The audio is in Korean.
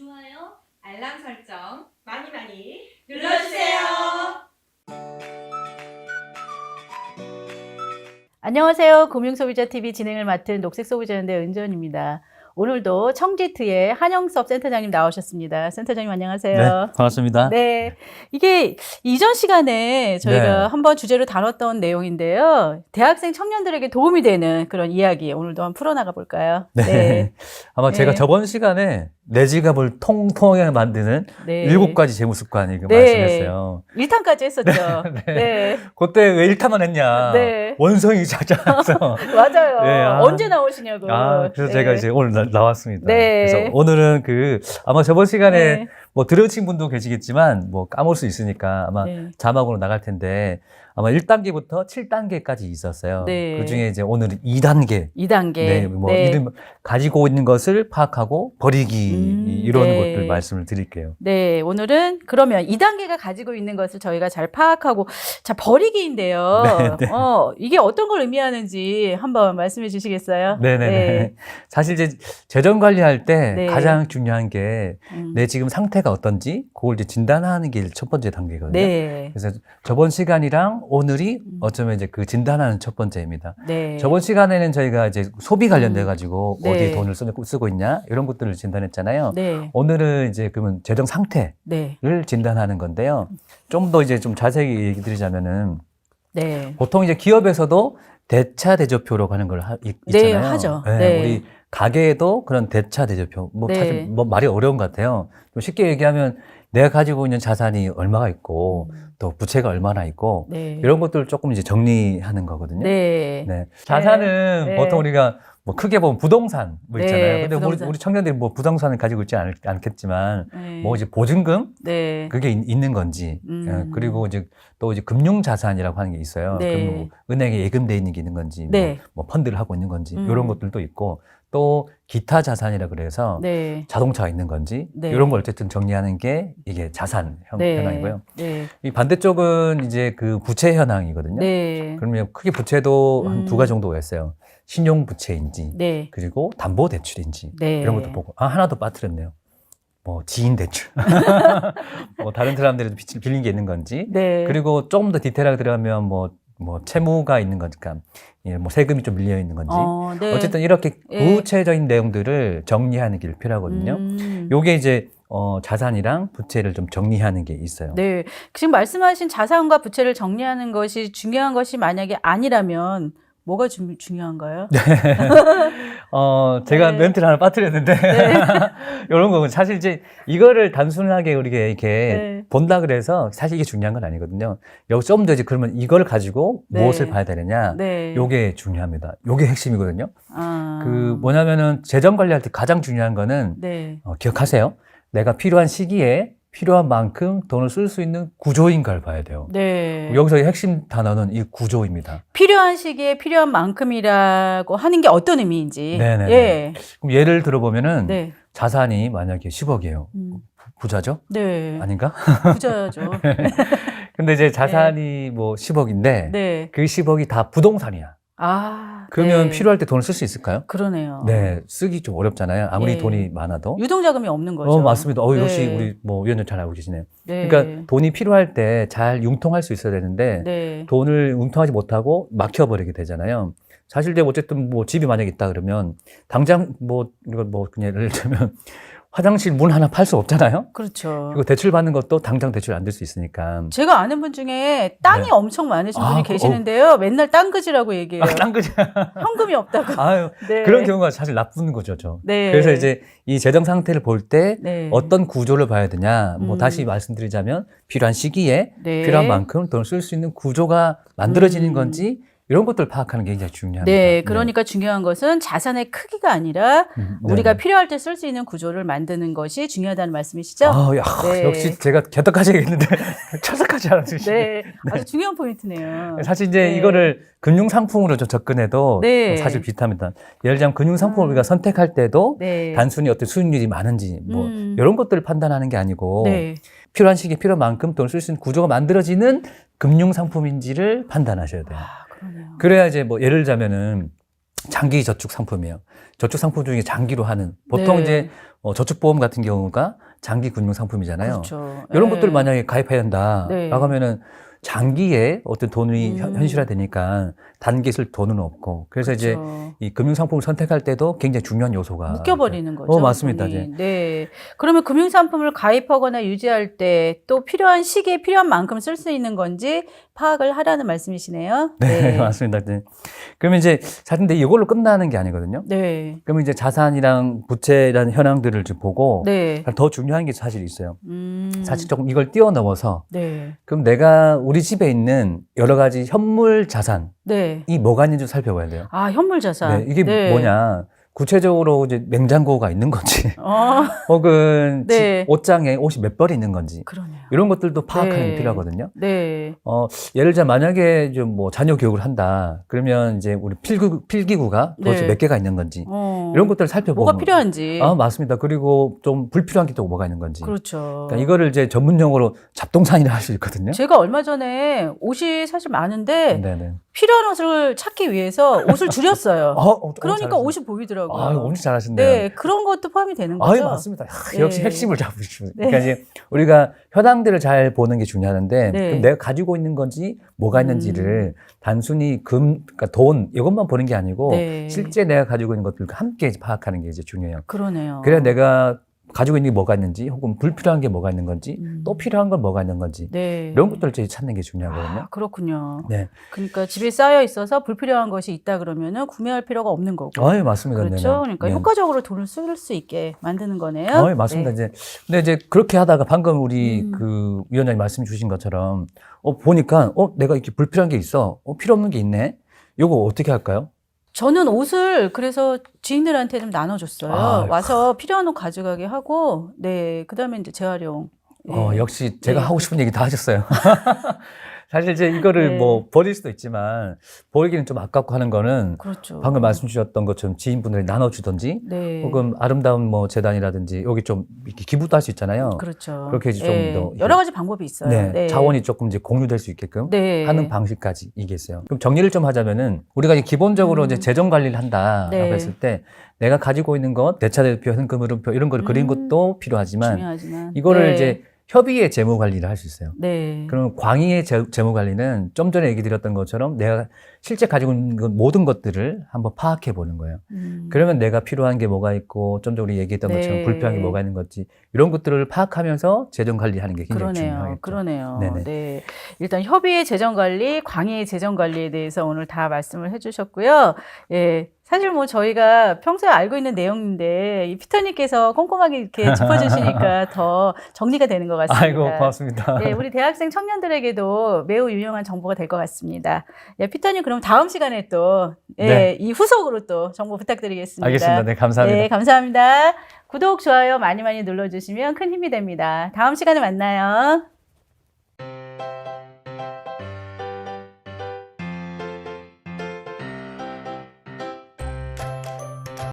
좋아요, 알람 설정 많이 많이 눌러주세요. 안녕하세요. 금융소비자TV 진행을 맡은 녹색소비자연대 은전입니다. 오늘도 청지트의 한영섭 센터장님 나오셨습니다. 센터장님 안녕하세요. 네, 반갑습니다. 네, 이게 이전 시간에 저희가 네. 한번 주제로 다뤘던 내용인데요. 대학생 청년들에게 도움이 되는 그런 이야기 오늘도 한번 풀어나가 볼까요? 네. 아마 네. 제가 저번 시간에 내 지갑을 통통하게 만드는 네. 7가지 재무습관 이거 네. 말씀했어요. 1탄까지 했었죠. 네. 네. 그때 왜 1타만 했냐. 네. 원성이 작잖아서. 맞아요. 네, 언제 나오시냐고. 그래서 네. 제가 이제 오늘 나왔습니다. 네. 그래서 오늘은 아마 저번 시간에 네. 뭐 들으신 분도 계시겠지만 뭐 까먹을 수 있으니까 아마 네. 자막으로 나갈 텐데 아마 1단계부터 7단계까지 있었어요. 네. 그 중에 이제 오늘은 2단계. 2단계. 네, 뭐 네. 이름 가지고 있는 것을 파악하고 버리기 이런 네. 것들 말씀을 드릴게요. 네, 오늘은 그러면 2단계가 가지고 있는 것을 저희가 잘 파악하고, 자, 버리기인데요. 네, 네. 이게 어떤 걸 의미하는지 한번 말씀해 주시겠어요? 네네네. 네. 사실 이제 재정 관리할 때 네. 가장 중요한 게 내 음. 지금 상태가 어떤지 그걸 이제 진단하는 게 첫 번째 단계거든요. 네. 그래서 저번 시간이랑 오늘이 어쩌면 이제 그 진단하는 첫 번째입니다. 네. 저번 시간에는 저희가 이제 소비 관련돼 가지고 네. 어디에 돈을 쓰고 있냐 이런 것들을 진단했잖아요. 네. 오늘은 이제 그러면 재정 상태를 네. 진단하는 건데요. 좀 더 이제 좀 자세히 얘기 드리자면은 네. 보통 이제 기업에서도 대차 대조표라고 하는 걸 있잖아요. 하죠. 네, 네. 우리 가게에도 그런 대차 대조표. 뭐 네. 사실 뭐 말이 어려운 것 같아요. 좀 쉽게 얘기하면 내가 가지고 있는 자산이 얼마가 있고 또 부채가 얼마나 있고 네. 이런 것들을 조금 이제 정리하는 거거든요. 네. 네. 자산은 네. 보통 우리가 뭐 크게 보면 부동산 뭐 있잖아요. 네, 근데 부동산. 우리 청년들이 뭐 부동산을 가지고 있지 않겠지만 네. 뭐 이제 보증금 네. 그게 있는 건지 그리고 이제 또 이제 금융 자산이라고 하는 게 있어요. 네. 뭐 은행에 예금돼 있는 게 있는 건지 네. 뭐 펀드를 하고 있는 건지 이런 것들도 있고 또 기타 자산이라 그래서 네. 자동차가 있는 건지 네. 이런 걸 어쨌든 정리하는 게 이게 자산 네. 현황이고요. 네. 이 반대쪽은 이제 그 부채 현황이거든요. 네. 그러면 크게 부채도 한 2가지 정도가 있어요. 신용 부채인지 네. 그리고 담보 대출인지 네. 이런 것도 보고 하나 더 빠뜨렸네요. 뭐 지인 대출 뭐 다른 사람들이 빌린 게 있는 건지 네. 그리고 조금 더 디테일하게 들어가면 뭐 채무가 있는 거니까 예, 뭐 세금이 좀 밀려 있는 건지 네. 어쨌든 이렇게 예. 구체적인 내용들을 정리하는 게 필요하거든요. 요게 이제 자산이랑 부채를 좀 정리하는 게 있어요. 네. 지금 말씀하신 자산과 부채를 정리하는 것이 중요한 것이 만약에 아니라면 뭐가 중요한가요? 제가 네. 멘트를 하나 빠뜨렸는데 네. 이런 거는 사실 이제 이거를 단순하게 우리가 이렇게 네. 본다 그래서 사실 이게 중요한 건 아니거든요. 여기 좀 더 이제 그러면 이걸 가지고 네. 무엇을 봐야 되느냐? 네. 요게 중요합니다. 요게 핵심이거든요. 아. 그 뭐냐면은 재정 관리할 때 가장 중요한 거는 네. 기억하세요. 내가 필요한 시기에 필요한 만큼 돈을 쓸 수 있는 구조인가를 봐야 돼요. 네. 여기서의 핵심 단어는 이 구조입니다. 필요한 시기에 필요한 만큼이라고 하는 게 어떤 의미인지. 네네네. 예. 그럼 예를 들어보면은 네. 자산이 만약에 10억이에요. 부자죠? 네. 아닌가? 부자죠. 근데 이제 자산이 뭐 10억인데 네. 그 10억이 다 부동산이야. 아. 그러면 네. 필요할 때 돈을 쓸 수 있을까요? 그러네요. 네, 쓰기 좀 어렵잖아요. 아무리 네. 돈이 많아도. 유동자금이 없는 거죠. 맞습니다. 네. 역시 우리 뭐 위원님 잘 알고 계시네요. 네. 그러니까 돈이 필요할 때 잘 융통할 수 있어야 되는데 네. 돈을 융통하지 못하고 막혀버리게 되잖아요. 사실 이제 어쨌든 뭐 집이 만약에 있다 그러면 당장 뭐 이거 뭐 그냥 예를 들면 화장실 문 하나 팔 수 없잖아요. 그렇죠. 그리고 대출 받는 것도 당장 대출 안 될 수 있으니까. 제가 아는 분 중에 땅이 네. 엄청 많으신 분이 아, 계시는데요. 맨날 땅그지라고 얘기해요. 딴 거지. 현금이 없다고. 아유, 네. 그런 경우가 사실 나쁜 거죠. 저. 네. 그래서 이제 이 재정 상태를 볼 때 네. 어떤 구조를 봐야 되냐. 뭐 다시 말씀드리자면 필요한 시기에 네. 필요한 만큼 돈을 쓸 수 있는 구조가 만들어지는 건지 이런 것들을 파악하는 게 굉장히 중요합니다. 네, 그러니까 중요한 것은 자산의 크기가 아니라 네. 우리가 필요할 때 쓸 수 있는 구조를 만드는 것이 중요하다는 말씀이시죠? 아, 야, 네. 역시 제가 개떡하지 얘기했는데 철석하지 않았으시네. 네, 아주 중요한 포인트네요. 사실 이제 네. 이거를 금융상품으로 좀 접근해도 네. 사실 비슷합니다. 예를 들자면 금융상품을 우리가 선택할 때도 네. 단순히 어떤 수익률이 많은지 뭐 이런 것들을 판단하는 게 아니고 네. 필요한 시기에 필요한 만큼 돈을 쓸 수 있는 구조가 만들어지는 금융상품인지를 판단하셔야 돼요. 아, 그러네요. 그래야 이제 뭐 예를 들자면은 장기 저축 상품이에요. 저축 상품 중에 장기로 하는 보통 네. 이제 저축보험 같은 경우가 장기 금융 상품이잖아요. 그렇죠. 이런 예. 것들 만약에 가입해야 한다. 네. 라고 하면은 장기에 어떤 돈이 현실화되니까 단기에 쓸 돈은 없고. 그래서 이제 그렇죠. 이 금융 상품을 선택할 때도 굉장히 중요한 요소가 묶여버리는 거죠. 맞습니다. 돈이. 네. 네. 그러면 금융상품을 가입하거나 유지할 때 또 필요한 시기에 필요한 만큼 쓸 수 있는 건지 파악을 하라는 말씀이시네요. 네, 맞습니다. 네. 그러면 이제 사실 근데 이걸로 끝나는 게 아니거든요. 네. 그러면 이제 자산이랑 부채라는 현황들을 좀 보고 네. 더 중요한 게 사실 있어요. 사실 조금 이걸 뛰어넘어서 네. 그럼 내가 우리 집에 있는 여러 가지 현물 자산이 네. 뭐가 있는지 살펴봐야 돼요. 아, 현물 자산. 네, 이게 네. 뭐냐? 구체적으로 이제 냉장고가 있는 건지, 어, 혹은 네. 옷장에 옷이 몇 벌 있는 건지, 그러네요. 이런 것들도 파악하는 네. 게 필요하거든요. 네. 예를 들자 만약에 좀 뭐 자녀 교육을 한다, 그러면 이제 우리 필기구가 도대체 네. 몇 개가 있는 건지, 이런 것들을 살펴보고. 뭐가 필요한지. 맞습니다. 그리고 좀 불필요한 게 또 뭐가 있는 건지. 그렇죠. 그러니까 이거를 이제 전문 용어로 잡동사니라 할 수 있거든요. 제가 얼마 전에 옷이 사실 많은데 네네. 필요한 옷을 찾기 위해서 옷을 줄였어요. 그러니까 잘하시네. 옷이 보이더라고요. 엄청 잘하신네요. 네, 그런 것도 포함이 되는 거죠. 맞습니다. 네. 역시 핵심을 잡으시고. 그러니까 이제 우리가 현황들을 잘 보는 게 중요하는데, 네. 그럼 내가 가지고 있는 건지 뭐가 있는지를 단순히 그러니까 돈, 이것만 보는 게 아니고, 네. 실제 내가 가지고 있는 것들과 함께 파악하는 게 이제 중요해요. 그러네요. 그래야 내가 가지고 있는 게 뭐가 있는지, 혹은 불필요한 게 뭐가 있는 건지, 또 필요한 건 뭐가 있는 건지, 네. 이런 것들을 이제 찾는 게 중요하거든요. 아, 그렇군요. 네. 그러니까 집에 쌓여 있어서 불필요한 것이 있다 그러면은 구매할 필요가 없는 거고. 예, 맞습니다. 그렇죠. 네네. 그러니까 네. 효과적으로 돈을 쓸 수 있게 만드는 거네요. 예, 맞습니다. 네. 근데 이제 그렇게 하다가 방금 우리 그 위원장님 말씀 주신 것처럼, 보니까, 내가 이렇게 불필요한 게 있어. 필요 없는 게 있네. 요거 어떻게 할까요? 저는 옷을 그래서 지인들한테 좀 나눠줬어요. 아, 와서 필요한 옷 가져가게 하고, 네, 그 다음에 이제 재활용. 예. 역시 제가 네, 하고 싶은 얘기 다 하셨어요. 사실 이제 이거를 네. 뭐 버릴 수도 있지만, 버리기는 좀 아깝고 하는 거는, 그렇죠. 방금 말씀 주셨던 것처럼 지인분들이 나눠주든지, 네. 혹은 아름다운 뭐 재단이라든지, 여기 좀 이렇게 기부도 할 수 있잖아요. 그렇죠. 그렇게 이제 좀 예. 더 여러 가지 방법이 있어요. 네, 네. 자원이 조금 이제 공유될 수 있게끔 네. 하는 방식까지 이게 있어요. 그럼 정리를 좀 하자면은 우리가 이제 기본적으로 이제 재정 관리를 한다라고 네. 했을 때 내가 가지고 있는 것, 대차대표, 현금 흐름표 이런 걸 그린 것도 필요하지만 중요하지만. 이거를 네. 이제 협의의 재무 관리를 할 수 있어요. 네. 그럼 광의의 재무 관리는 좀 전에 얘기 드렸던 것처럼 내가 실제 가지고 있는 모든 것들을 한번 파악해 보는 거예요. 그러면 내가 필요한 게 뭐가 있고 좀 전에 우리 얘기했던 네. 것처럼 불필요한 게 뭐가 있는 건지 이런 것들을 파악하면서 재정 관리하는 게 굉장히 그러네요. 중요하겠죠. 그러네요. 네네. 네. 일단 협의의 재정 관리, 광의의 재정 관리에 대해서 오늘 다 말씀을 해주셨고요. 예. 사실 뭐 저희가 평소에 알고 있는 내용인데 이 피터님께서 꼼꼼하게 이렇게 짚어주시니까 더 정리가 되는 것 같습니다. 아이고 고맙습니다. 네, 우리 대학생 청년들에게도 매우 유용한 정보가 될 것 같습니다. 예, 피터님 그럼 다음 시간에 또 예, 네. 이 후속으로 또 정보 부탁드리겠습니다. 알겠습니다. 네, 감사합니다. 네, 감사합니다. 구독, 좋아요 많이 많이 눌러주시면 큰 힘이 됩니다. 다음 시간에 만나요.